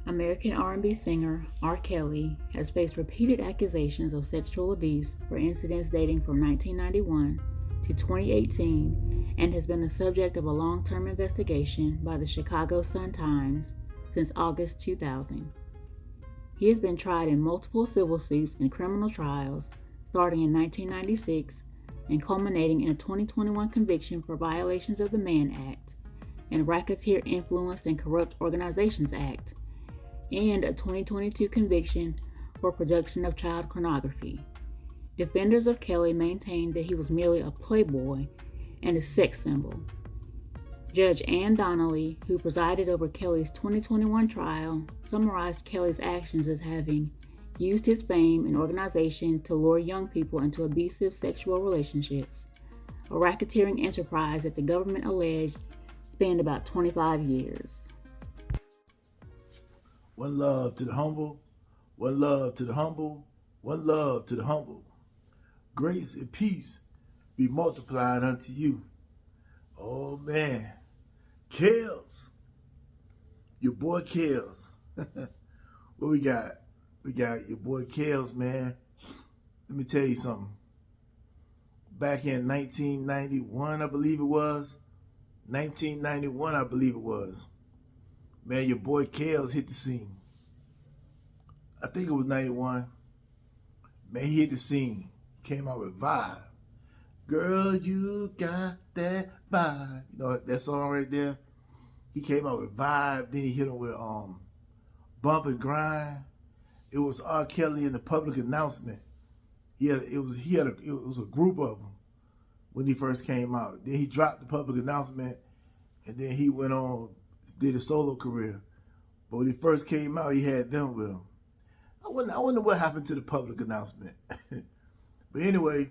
American R&B singer R. Kelly has faced repeated accusations of sexual abuse for incidents dating from 1991 to 2018 and has been the subject of a long-term investigation by the Chicago Sun-Times since August 2000. He has been tried in multiple civil suits and criminal trials starting in 1996 and culminating in a 2021 conviction for violations of the Mann Act and Racketeer Influenced and Corrupt Organizations Act, and a 2022 conviction for production of child pornography. Defenders of Kelly maintained that he was merely a playboy and a sex symbol. Judge Ann Donnelly, who presided over Kelly's 2021 trial, summarized Kelly's actions as having used his fame and organization to lure young people into abusive sexual relationships, a racketeering enterprise that the government alleged spanned about 25 years. One love to the humble, one love to the humble, one love to the humble. Grace and peace be multiplied unto you. Oh man, Kels, your boy Kels. What we got? We got your boy Kels, man. Let me tell you something. Back in 1991, I believe it was. 1991, I believe it was. Man, your boy Kels hit the scene. I think it was 91. Man, he hit the scene. Came out with Vibe. Girl, you got that vibe. You know that song right there? He came out with Vibe. Then he hit him with Bump and Grind. It was R. Kelly in the public announcement. It was a group of them when he first came out. Then he dropped the public announcement, and then he went on, did a solo career. But when he first came out, he had them with him. I wonder what happened to the public announcement. But anyway,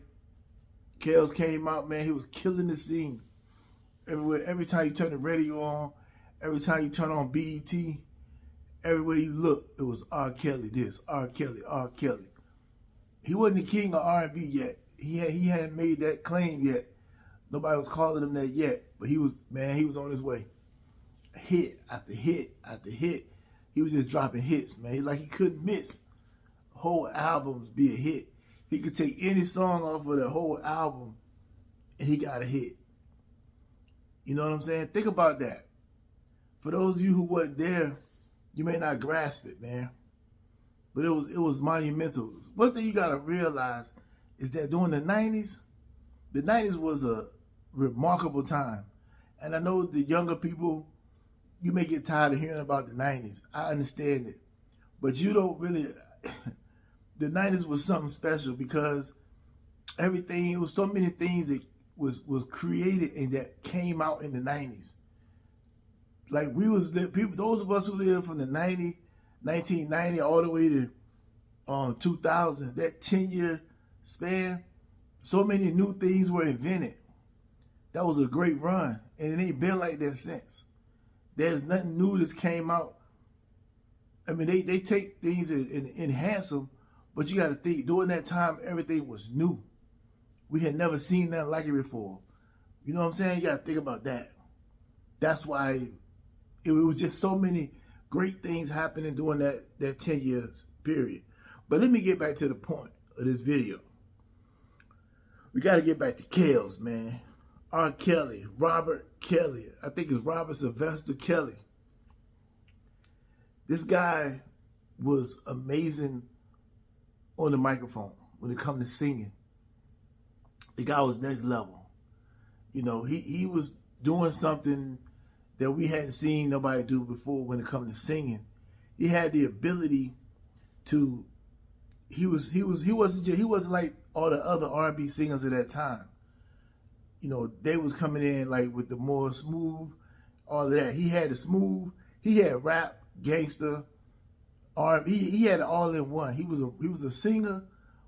Kels came out, man. He was killing the scene. Everywhere, every time you turn the radio on, every time you turn on BET, everywhere you look, it was R. Kelly this, R. Kelly, R. Kelly. He wasn't the king of R&B yet. He hadn't made that claim yet. Nobody was calling him that yet. But he was on his way. Hit after hit after hit. He was just dropping hits, man. Like he couldn't miss. Whole albums be a hit. He could take any song off of the whole album and he got a hit. You know what I'm saying? Think about that. For those of you who wasn't there, you may not grasp it, man. But it was monumental. One thing you gotta realize is that during the 90s was a remarkable time. And I know the younger people, you may get tired of hearing about the 90s. I understand it. But you don't really, the 90s was something special because it was so many things that was created and that came out in the 90s. Like those of us who lived from the 1990 all the way to 2000, that 10-year span, so many new things were invented. That was a great run, and it ain't been like that since. There's nothing new that's came out. I mean, they take things and enhance them, but you got to think, during that time, everything was new. We had never seen nothing like it before. You know what I'm saying? You got to think about that. That's why it was just so many great things happening during that 10 years period. But let me get back to the point of this video. We got to get back to Kels, man. R. Kelly, Robert Kelly. I think it's Robert Sylvester Kelly. This guy was amazing on the microphone when it comes to singing. The guy was next level. You know, he was doing something that we hadn't seen nobody do before when it comes to singing. He had the ability to. He wasn't like all the other R&B singers at that time. You know, they was coming in like with the more smooth, all of that. He had the smooth. He had rap, gangster, R&B. He had it all in one. He was a singer,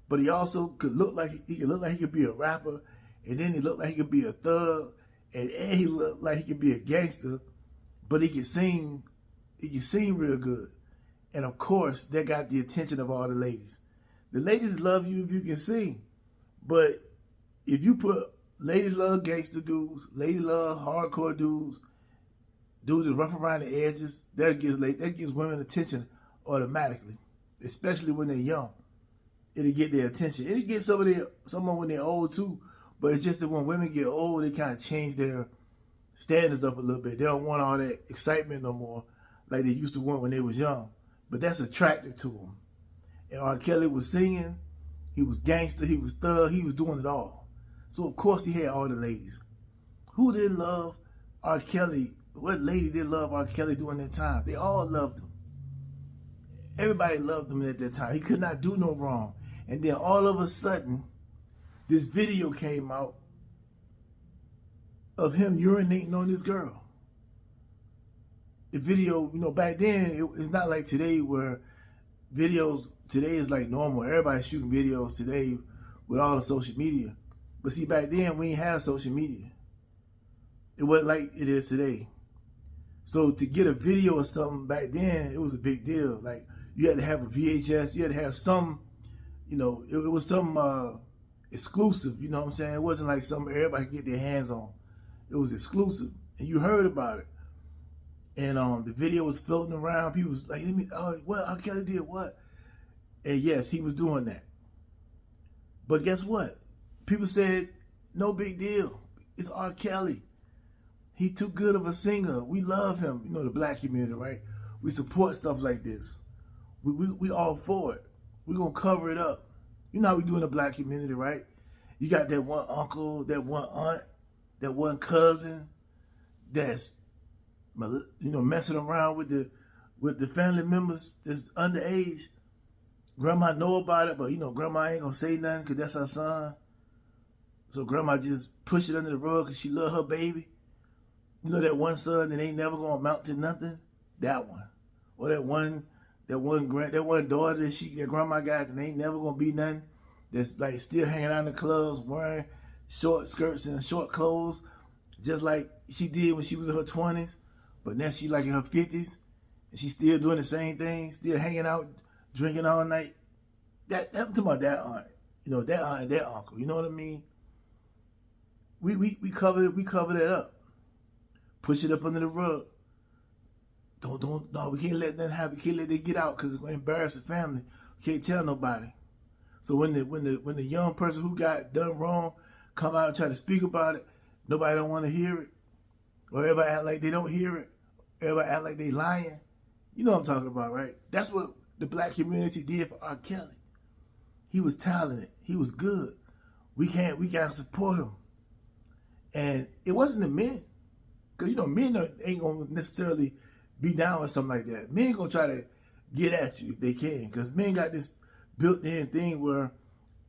but he also could look like he could be a rapper, and then he looked like he could be a thug, and he looked like he could be a gangster, but he could sing. He could sing real good, and of course, that got the attention of all the ladies. The ladies love you if you can sing, but if you put ladies love gangster dudes, ladies love hardcore dudes, dudes that rough around the edges, that gives women attention automatically, especially when they're young. It'll get their attention. It'll get someone when they're old too, but it's just that when women get old, they kind of change their standards up a little bit. They don't want all that excitement no more like they used to want when they was young. But that's attractive to them. And R. Kelly was singing, he was gangster, he was thug, he was doing it all. So of course he had all the ladies. Who didn't love R. Kelly? What lady didn't love R. Kelly during that time? They all loved him. Everybody loved him at that time. He could not do no wrong. And then all of a sudden, this video came out of him urinating on this girl. The video, back then, it's not like today where videos, today is like normal. Everybody's shooting videos today with all the social media. But see, back then, we didn't have social media. It wasn't like it is today. So to get a video or something back then, it was a big deal. Like, you had to have a VHS, you had to have some, it was some exclusive, you know what I'm saying? It wasn't like something everybody could get their hands on. It was exclusive, and you heard about it. And the video was floating around. People was like, what? R. Kelly did what? And yes, he was doing that. But guess what? People said, no big deal. It's R. Kelly. He too good of a singer. We love him. The black community, right? We support stuff like this. We all for it. We're going to cover it up. You know how we do in the black community, right? You got that one uncle, that one aunt, that one cousin that's, messing around with the family members that's underage. Grandma know about it, but, grandma ain't going to say nothing because that's her son. So grandma just push it under the rug because she love her baby. That one son that ain't never going to amount to nothing? That one. Or that one daughter that grandma got that ain't never gonna be nothing, that's like still hanging out in the clubs wearing short skirts and short clothes, just like she did when she was in her 20s, but now she like in her 50s and she's still doing the same thing, still hanging out, drinking all night. I'm talking about that aunt, that aunt and that uncle. You know what I mean? We cover that up, push it up under the rug. No, we can't let that happen. We can't let it get out because it's going to embarrass the family. We can't tell nobody. So when the young person who got done wrong come out and try to speak about it, nobody don't want to hear it. Or everybody act like they don't hear it. Everybody act like they lying. You know what I'm talking about, right? That's what the black community did for R. Kelly. He was talented. He was good. We got to support him. And it wasn't the men. Because, men ain't going to necessarily be down with something like that. Men gonna try to get at you if they can, because men got this built-in thing where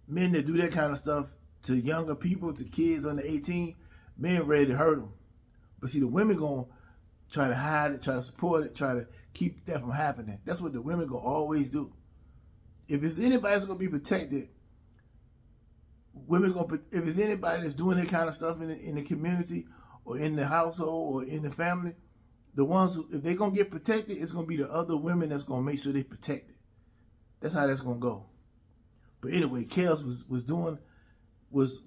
men that do that kind of stuff to younger people, to kids under 18, men ready to hurt them. But see, the women gonna try to hide it, try to support it, try to keep that from happening. That's what the women gonna always do. If it's anybody that's gonna be protected, if it's anybody that's doing that kind of stuff in the community or in the household or in the family, the ones who, if they're going to get protected, it's going to be the other women that's going to make sure they protected. That's how that's going to go. But anyway, Kels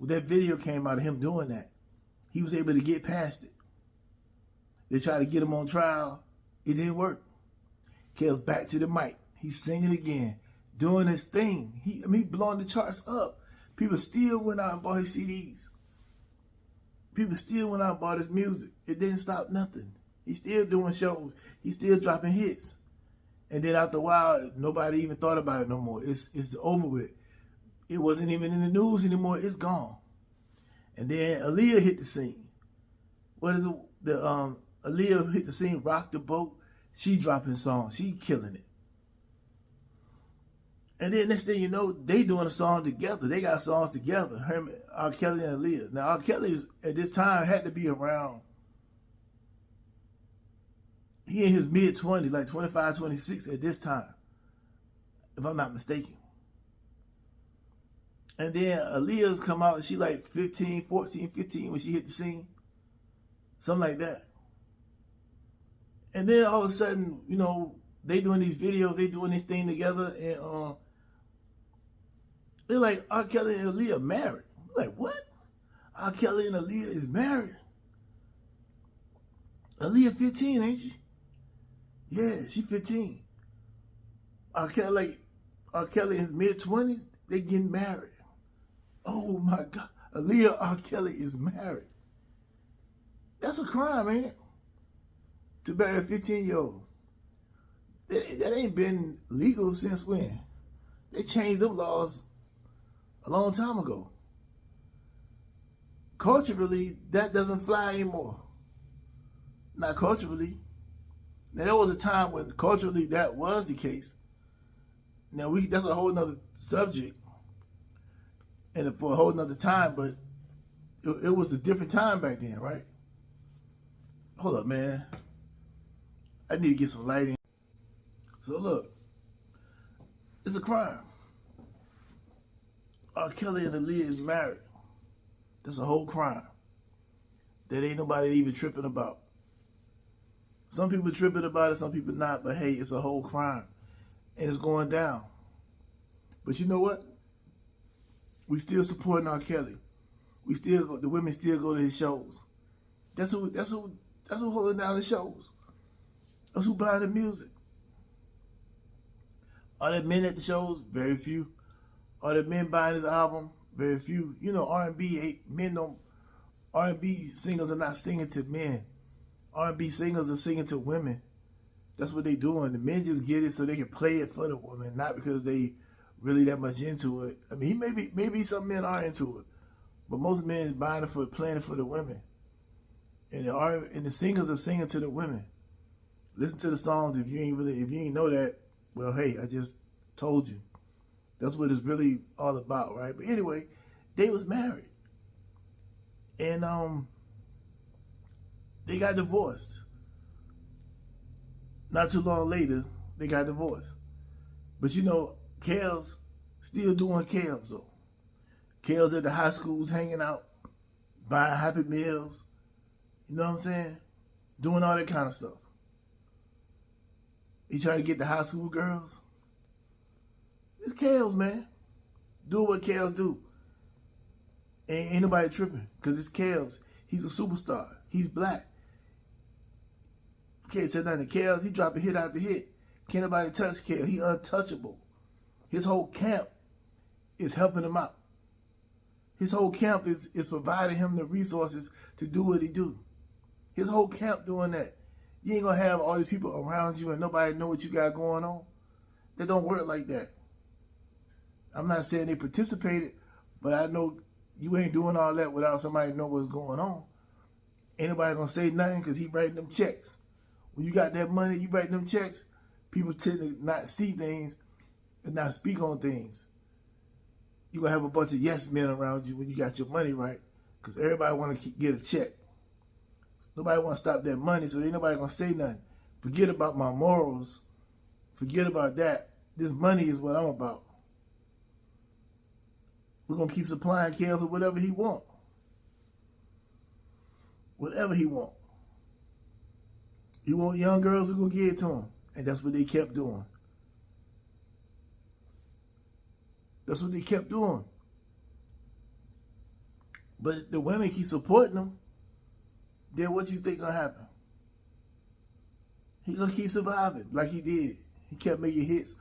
that video came out of him doing that. He was able to get past it. They tried to get him on trial. It didn't work. Kels back to the mic. He's singing again, doing his thing. He blowing the charts up. People still went out and bought his CDs. People still went out and bought his music. It didn't stop nothing. He's still doing shows. He's still dropping hits. And then after a while, nobody even thought about it no more. It's over with. It wasn't even in the news anymore. It's gone. And then Aaliyah hit the scene. What is it? Aaliyah hit the scene, rocked the boat. She dropping songs. She killing it. And then next thing you know, they doing a song together. They got songs together. R. Kelly and Aaliyah. Now, R. Kelly at this time had to be around, he in his mid-20s, like 25, 26 at this time, if I'm not mistaken. And then Aaliyah's come out, and she like 14, 15 when she hit the scene. Something like that. And then all of a sudden, they doing these videos, they doing this thing together, and they're like, R. Kelly and Aaliyah married. I'm like, what? R. Kelly and Aaliyah is married? Aaliyah 15, ain't she? Yeah, she 15. R. Kelly in his mid-20s, they getting married. Oh my God. Aaliyah R. Kelly is married. That's a crime, ain't it? To marry a 15-year-old. That ain't been legal since when? They changed them laws a long time ago. Culturally, that doesn't fly anymore. Not culturally. Now, there was a time when culturally that was the case. Now, that's a whole nother subject and for a whole nother time, but it was a different time back then, right? Hold up, man. I need to get some lighting. So look, it's a crime. R. Kelly and Aaliyah is married. That's a whole crime that ain't nobody even tripping about. Some people tripping about it, some people not, but hey, it's a whole crime. And it's going down. But you know what? We still supporting R. Kelly. The women still go to his shows. That's who holding down the shows. That's who buying the music. Are there men at the shows? Very few. Are there men buying his album? Very few. You know, R&B singers are not singing to men. R&B singers are singing to women. That's what they doing. The men just get it so they can play it for the woman, not because they really that much into it. I mean, maybe some men are into it, but most men buying it playing it for the women. And the singers are singing to the women. Listen to the songs if you ain't know that. Well, hey, I just told you. That's what it's really all about, right? But anyway, they was married. And they got divorced. Not too long later, they got divorced. But you know, Kels still doing Kels though. Kels at the high schools hanging out, buying Happy Meals, you know what I'm saying? Doing all that kind of stuff. He trying to get the high school girls. It's Kels, man. Do what Kels do. Ain't nobody tripping because it's Kels. He's a superstar. He's black. Can't say nothing to Kels. He dropping hit after hit. Can't nobody touch Kels. He untouchable. His whole camp is helping him out. His whole camp is providing him the resources to do what he do. His whole camp doing that. You ain't gonna have all these people around you and nobody know what you got going on. That don't work like that. I'm not saying they participated, but I know you ain't doing all that without somebody know what's going on. Ain't nobody gonna say nothing because he writing them checks. When you got that money, you write them checks, people tend to not see things and not speak on things. You're going to have a bunch of yes men around you when you got your money right because everybody want to get a check. Nobody want to stop that money, so ain't nobody going to say nothing. Forget about my morals. Forget about that. This money is what I'm about. We're going to keep supplying Kels with whatever he want. Whatever he want. He want young girls, we're going to give it to him. And that's what they kept doing. That's what they kept doing. But the women keep supporting him, then what you think gonna happen? He gonna keep surviving like he did. He kept making hits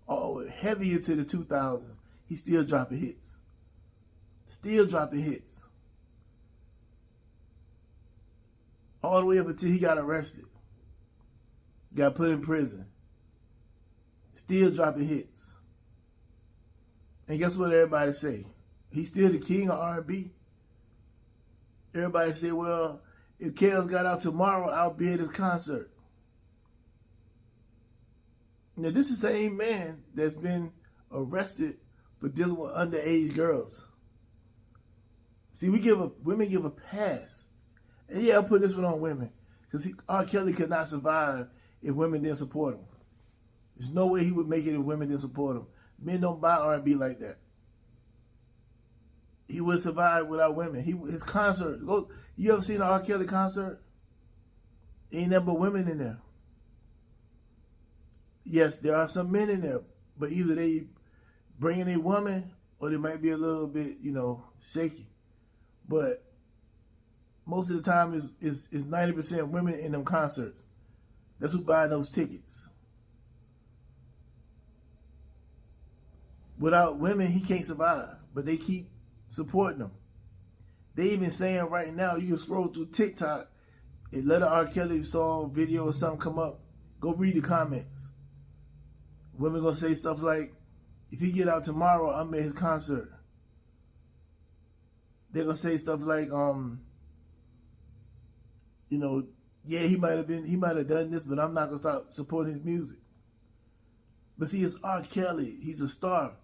all heavy into the 2000s. He still dropping hits. Still dropping hits. All the way up until he got arrested. Got put in prison. Still dropping hits. And guess what everybody say? He's still the king of R&B. Everybody say, well, if Kels got out tomorrow, I'll be at his concert. Now, this is the same man that's been arrested for dealing with underage girls. See, women give a pass. And yeah, I'll put this one on women. Because R. Kelly could not survive if women didn't support him. There's no way he would make it if women didn't support him. Men don't buy R&B like that. He would survive without women. His concert. You ever seen an R. Kelly concert? Ain't nothing but women in there. Yes, there are some men in there, but either they bringing a woman or they might be a little bit, shaky. But most of the time is 90% women in them concerts. That's who buying those tickets. Without women, he can't survive. But they keep supporting him. They even saying right now, you can scroll through TikTok and let an R. Kelly song, video or something come up. Go read the comments. Women gonna say stuff like, if he get out tomorrow, I'm at his concert. They're gonna say stuff like, you know, yeah, he might have done this, but I'm not gonna stop supporting his music. But see, it's R. Kelly. He's a star.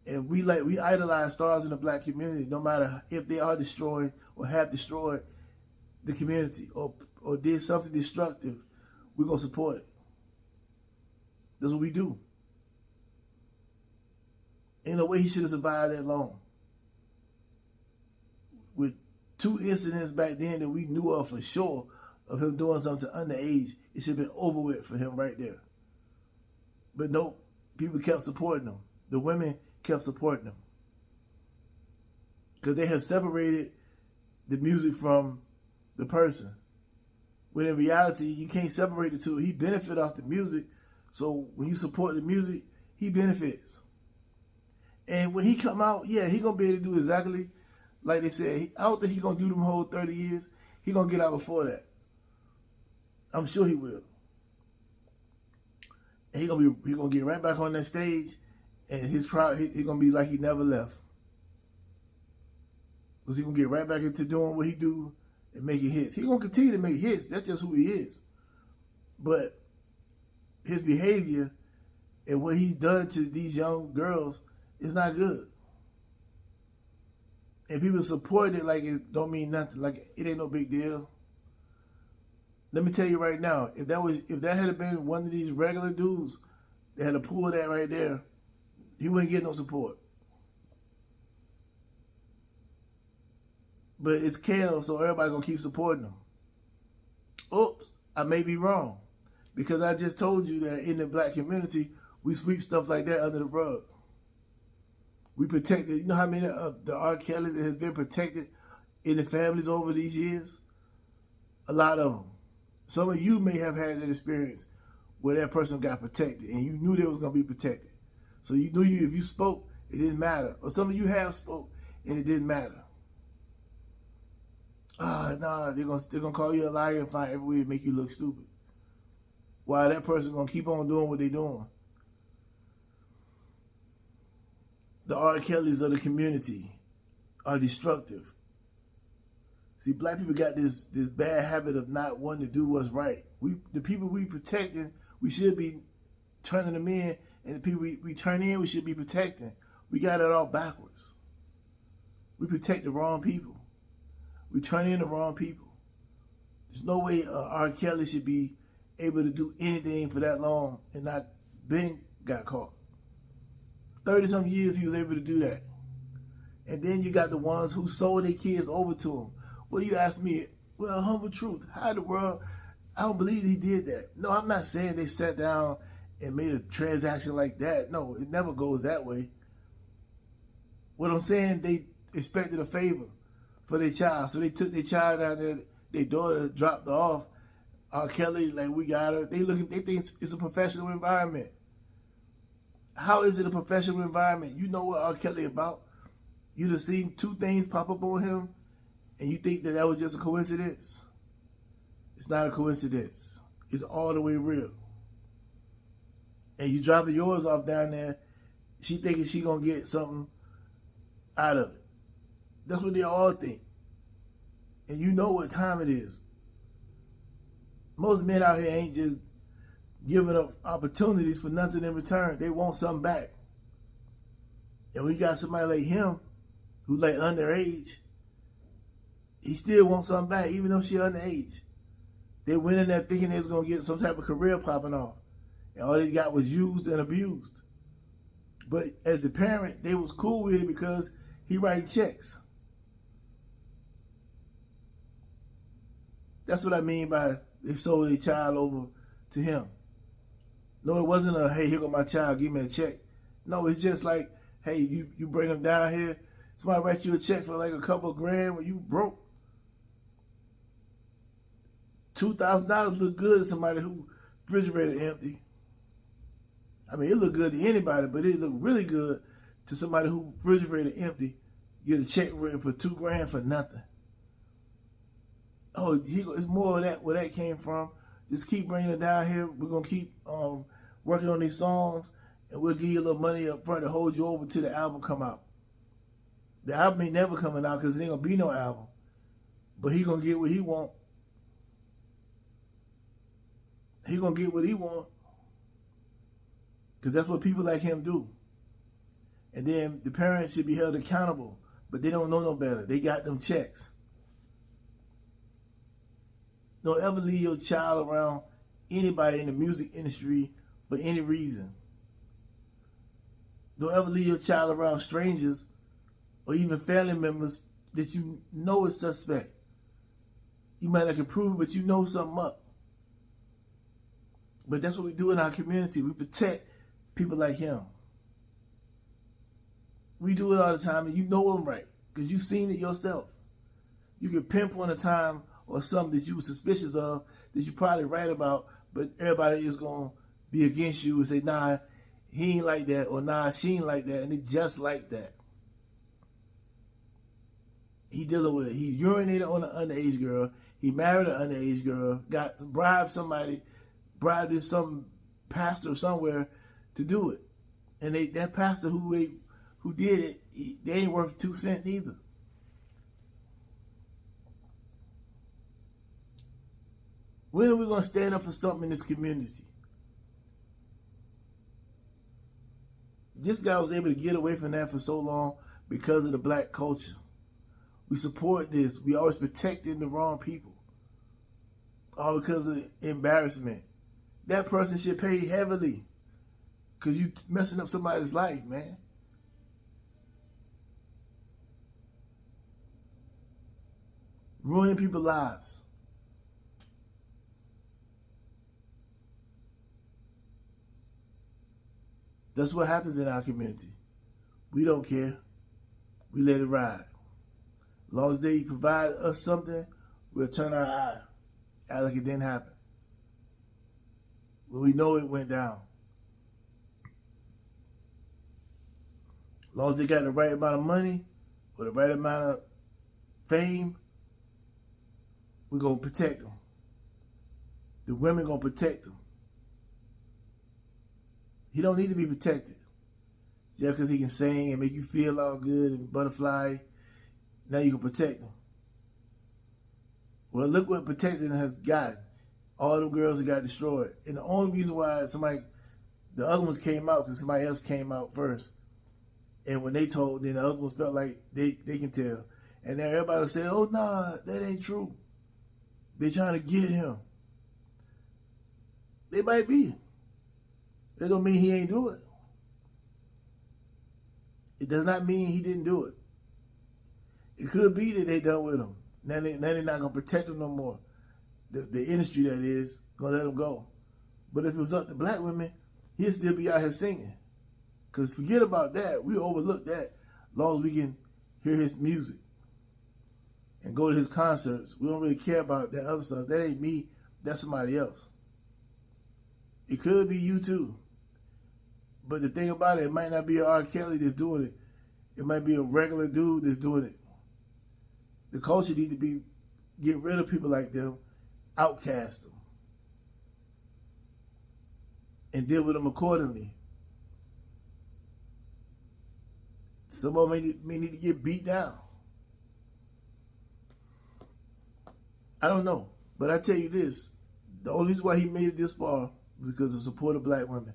And we idolize stars in the black community, no matter if they are destroying or have destroyed the community or did something destructive, we're gonna support it. That's what we do. Ain't no way he should have survived that long. With 2 incidents back then that we knew of for sure of him doing something underage, it should have been over with for him right there. But nope, people kept supporting him. The women kept supporting him. Because they have separated the music from the person. When in reality, you can't separate the two. He benefit off the music. So when you support the music, he benefits. And when he come out, yeah, he going to be able to do exactly like they said. I don't think he going to do them whole 30 years. He going to get out before that. I'm sure he will. And he gonna get right back on that stage, and his crowd, he gonna be like he never left. Because he gonna get right back into doing what he do and making hits. He gonna continue to make hits. That's just who he is. But his behavior and what he's done to these young girls is not good. And people support it like it don't mean nothing. Like it ain't no big deal. Let me tell you right now, if that had been one of these regular dudes that had to pull that right there, he wouldn't get no support. But it's Kel, so everybody gonna keep supporting him. Oops, I may be wrong. Because I just told you that in the black community, we sweep stuff like that under the rug. We protect it. You know how many of the R. Kellys that has been protected in the families over these years? A lot of them. Some of you may have had that experience where that person got protected and you knew they was going to be protected. So you knew if you spoke, it didn't matter. Or some of you have spoke and it didn't matter. Nah, they're gonna call you a liar and find every way to make you look stupid. While that person gonna keep on doing what they're doing. The R. Kellys of the community are destructive. See, black people got this bad habit of not wanting to do what's right. The people we protecting, we should be turning them in, and the people we turn in, we should be protecting. We got it all backwards. We protect the wrong people. We turn in the wrong people. There's no way R. Kelly should be able to do anything for that long and not been got caught. 30-some years he was able to do that. And then you got the ones who sold their kids over to him. Well, you ask me, well, humble truth, how in the world, I don't believe he did that. No, I'm not saying they sat down and made a transaction like that. No, it never goes that way. What I'm saying, they expected a favor for their child. So they took their child down there, their daughter dropped her off. R. Kelly, like, we got her. They think it's a professional environment. How is it a professional environment? You know what R. Kelly about. You done seen 2 things pop up on him, and you think that was just a coincidence? It's not a coincidence. It's all the way real. And you dropping yours off down there, she thinking she gonna get something out of it. That's what they all think. And you know what time it is. Most men out here ain't just giving up opportunities for nothing in return. They want something back. And we got somebody like him, who's like underage, he still wants something back, even though she underage. They went in there thinking they was going to get some type of career popping off. And all they got was used and abused. But as the parent, they was cool with it because he writing checks. That's what I mean by they sold their child over to him. No, it wasn't a, hey, here go my child, give me a check. No, it's just like, hey, you bring them down here, somebody write you a check for like a couple of grand when you broke. $2,000 look good to somebody who refrigerator empty. I mean, it look good to anybody, but it look really good to somebody who refrigerator empty. Get a check written for $2,000 for nothing. Oh, it's more of that where that came from. Just keep bringing it down here. We're gonna keep working on these songs, and we'll give you a little money up front to hold you over till the album come out. The album ain't never coming out because there ain't gonna be no album. But he gonna get what he want. He gonna get what he want. Because that's what people like him do. And then the parents should be held accountable. But they don't know no better. They got them checks. Don't ever leave your child around anybody in the music industry for any reason. Don't ever leave your child around strangers or even family members that you know is suspect. You might not can prove it, but you know something up. But that's what we do in our community. We protect people like him. We do it all the time, and you know them right, because you've seen it yourself. You can pinpoint a time or something that you were suspicious of that you probably right about, but everybody is going to be against you and say, nah, he ain't like that, or nah, she ain't like that, and it just like that. He dealing with it. He urinated on an underage girl. He married an underage girl, bribed this some pastor somewhere to do it. And that pastor who did it, they ain't worth 2 cents either. When are we going to stand up for something in this community? This guy was able to get away from that for so long because of the black culture. We support this. We always protecting the wrong people. All because of embarrassment. That person should pay heavily because you messing up somebody's life, man. Ruining people's lives. That's what happens in our community. We don't care. We let it ride. As long as they provide us something, we'll turn our eye. Act like it didn't happen. But we know it went down. As long as they got the right amount of money or the right amount of fame, we're going to protect them. The women going to protect them. He don't need to be protected. Just because he can sing and make you feel all good and butterfly, now you can protect him. Well, look what protecting has gotten. All them girls that got destroyed. And the only reason why the other ones came out, because somebody else came out first. And when they told, then the other ones felt like they can tell. And then everybody would say, oh, nah, that ain't true. They trying to get him. They might be. That don't mean he ain't do it. It does not mean he didn't do it. It could be that they done with him. Now they're not going to protect him no more. The industry, that is, going to let him go. But if it was up to black women, he'd still be out here singing. Because forget about that. We overlook that as long as we can hear his music and go to his concerts. We don't really care about that other stuff. That ain't me. That's somebody else. It could be you too. But the thing about it might not be an R. Kelly that's doing it. It might be a regular dude that's doing it. The culture need to get rid of people like them, outcast them, and deal with them accordingly. Some of them may need to get beat down. I don't know. But I tell you this, the only reason why he made it this far was because of support of black women.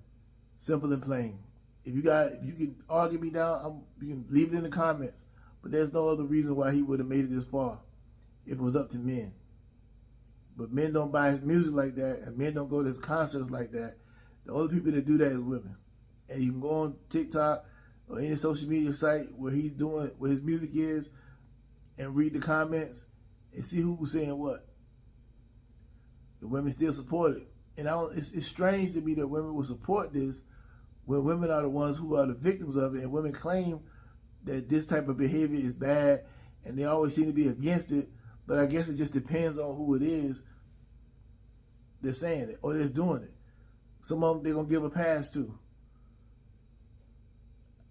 Simple and plain. If you can argue me down, you can leave it in the comments. But there's no other reason why he would have made it this far if it was up to men. But men don't buy his music like that, and men don't go to his concerts like that. The only people that do that is women. And you can go on TikTok or any social media site where he's doing, where his music is, and read the comments and see who was saying what. The women still support it. And it's strange to me that women will support this when women are the ones who are the victims of it, and women claim that this type of behavior is bad, and they always seem to be against it. But I guess it just depends on who it is they're saying it or they're doing it. Some of them they're going to give a pass to.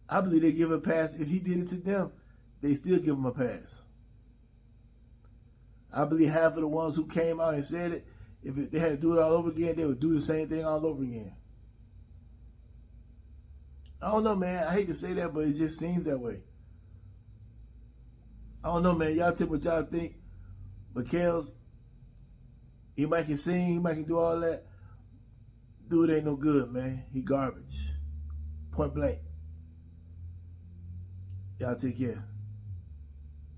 I believe they give a pass. If he did it to them, they still give him a pass. I believe half of the ones who came out and said it, if they had to do it all over again, they would do the same thing all over again. I don't know, man. I hate to say that, but it just seems that way. I don't know, man. Y'all tell me what y'all think. But Kels, he might can sing, he might can do all that. Dude ain't no good, man. He garbage. Point blank. Y'all take care.